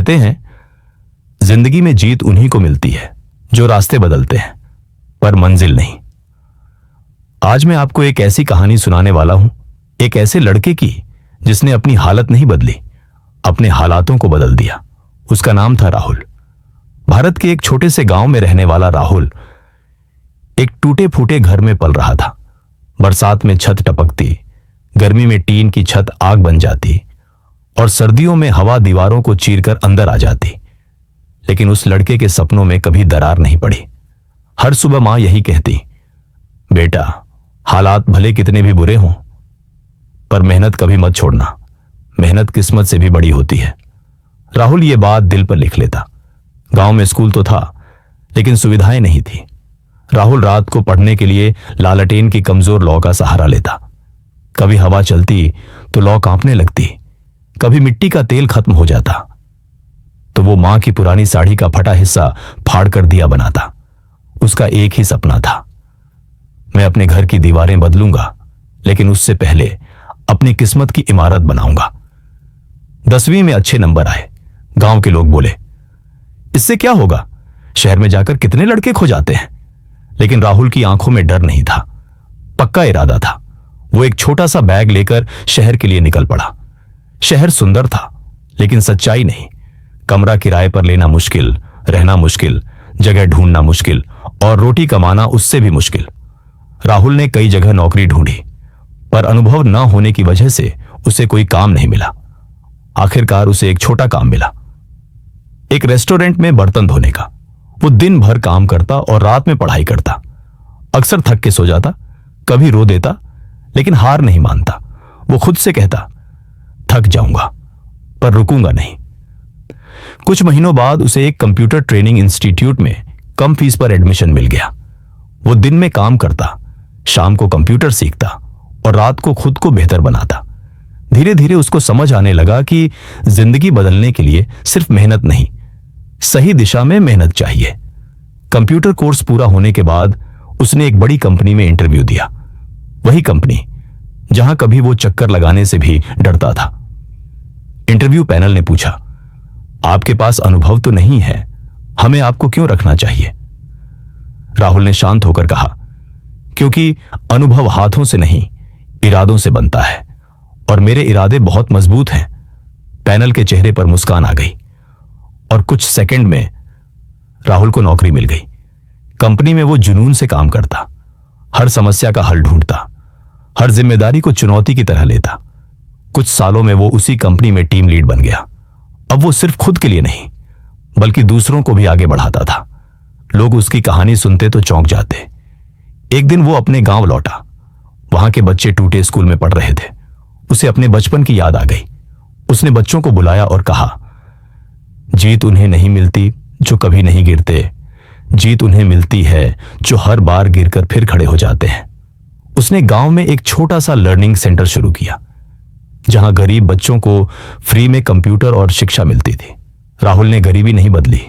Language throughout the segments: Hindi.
कहते हैं जिंदगी में जीत उन्हीं को मिलती है जो रास्ते बदलते हैं, पर मंजिल नहीं। आज मैं आपको एक ऐसी कहानी सुनाने वाला हूं, एक ऐसे लड़के की जिसने अपनी हालत नहीं बदली, अपने हालातों को बदल दिया। उसका नाम था राहुल। भारत के एक छोटे से गांव में रहने वाला राहुल एक टूटे फूटे घर में पल रहा था। बरसात में छत टपकती, गर्मी में टीन की छत आग बन जाती और सर्दियों में हवा दीवारों को चीरकर अंदर आ जाती। लेकिन उस लड़के के सपनों में कभी दरार नहीं पड़ी। हर सुबह मां यही कहती, बेटा, हालात भले कितने भी बुरे हों, पर मेहनत कभी मत छोड़ना। मेहनत किस्मत से भी बड़ी होती है। राहुल ये बात दिल पर लिख लेता। गांव में स्कूल तो था, लेकिन सुविधाएं नहीं थी। राहुल रात को पढ़ने के लिए लालटेन की कमजोर लौ का सहारा लेता। कभी हवा चलती तो लौ कांपने लगती, कभी मिट्टी का तेल खत्म हो जाता तो वो मां की पुरानी साड़ी का फटा हिस्सा फाड़ कर दिया बनाता। उसका एक ही सपना था, मैं अपने घर की दीवारें बदलूंगा, लेकिन उससे पहले अपनी किस्मत की इमारत बनाऊंगा। 10वीं में अच्छे नंबर आए। गांव के लोग बोले, इससे क्या होगा, शहर में जाकर कितने लड़के खो जाते हैं। लेकिन राहुल की आंखों में डर नहीं था, पक्का इरादा था। वो एक छोटा सा बैग लेकर शहर के लिए निकल पड़ा। शहर सुंदर था, लेकिन सच्चाई नहीं। कमरा किराए पर लेना मुश्किल, रहना मुश्किल, जगह ढूंढना मुश्किल और रोटी कमाना उससे भी मुश्किल। राहुल ने कई जगह नौकरी ढूंढी, पर अनुभव न होने की वजह से उसे कोई काम नहीं मिला। आखिरकार उसे एक छोटा काम मिला, एक रेस्टोरेंट में बर्तन धोने का। वो दिन भर काम करता और रात में पढ़ाई करता। अक्सर थक के सो जाता, कभी रो देता, लेकिन हार नहीं मानता। वो खुद से कहता, थक जाऊंगा पर रुकूंगा नहीं। कुछ महीनों बाद उसे एक कंप्यूटर ट्रेनिंग इंस्टीट्यूट में कम फीस पर एडमिशन मिल गया। वो दिन में काम करता, शाम को कंप्यूटर सीखता और रात को खुद को बेहतर बनाता। धीरे धीरे उसको समझ आने लगा कि जिंदगी बदलने के लिए सिर्फ मेहनत नहीं, सही दिशा में मेहनत चाहिए। कंप्यूटर कोर्स पूरा होने के बाद उसने एक बड़ी कंपनी में इंटरव्यू दिया। वही कंपनी जहां कभी वो चक्कर लगाने से भी डरता था। इंटरव्यू पैनल ने पूछा, आपके पास अनुभव तो नहीं है, हमें आपको क्यों रखना चाहिए? राहुल ने शांत होकर कहा, क्योंकि अनुभव हाथों से नहीं, इरादों से बनता है और मेरे इरादे बहुत मजबूत हैं। पैनल के चेहरे पर मुस्कान आ गई और कुछ सेकंड में राहुल को नौकरी मिल गई। कंपनी में वो जुनून से काम करता, हर समस्या का हल ढूंढता, हर जिम्मेदारी को चुनौती की तरह लेता। कुछ सालों में वो उसी कंपनी में टीम लीड बन गया। अब वो सिर्फ खुद के लिए नहीं, बल्कि दूसरों को भी आगे बढ़ाता था। लोग उसकी कहानी सुनते तो चौंक जाते। एक दिन वो अपने गांव लौटा। वहां के बच्चे टूटे स्कूल में पढ़ रहे थे। उसे अपने बचपन की याद आ गई। उसने बच्चों को बुलाया और कहा, जीत उन्हें नहीं मिलती जो कभी नहीं गिरते, जीत उन्हें मिलती है जो हर बार गिरकर फिर खड़े हो जाते हैं। उसने गांव में एक छोटा सा लर्निंग सेंटर शुरू किया, जहां गरीब बच्चों को फ्री में कंप्यूटर और शिक्षा मिलती थी। राहुल ने गरीबी नहीं बदली,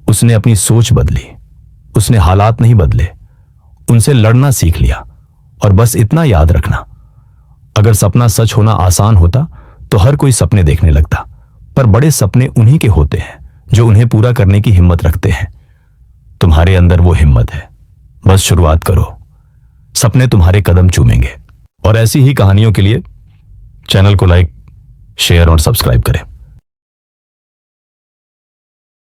उसने अपनी सोच बदली। उसने हालात नहीं बदले, उनसे लड़ना सीख लिया। और बस इतना याद रखना, अगर सपना सच होना आसान होता तो हर कोई सपने देखने लगता, पर बड़े सपने उन्हीं के होते हैं जो उन्हें पूरा करने की हिम्मत रखते हैं। तुम्हारे अंदर वो हिम्मत है, बस शुरुआत करो, सपने तुम्हारे कदम चूमेंगे। और ऐसी ही कहानियों के लिए चैनल को लाइक, शेयर और सब्सक्राइब करें।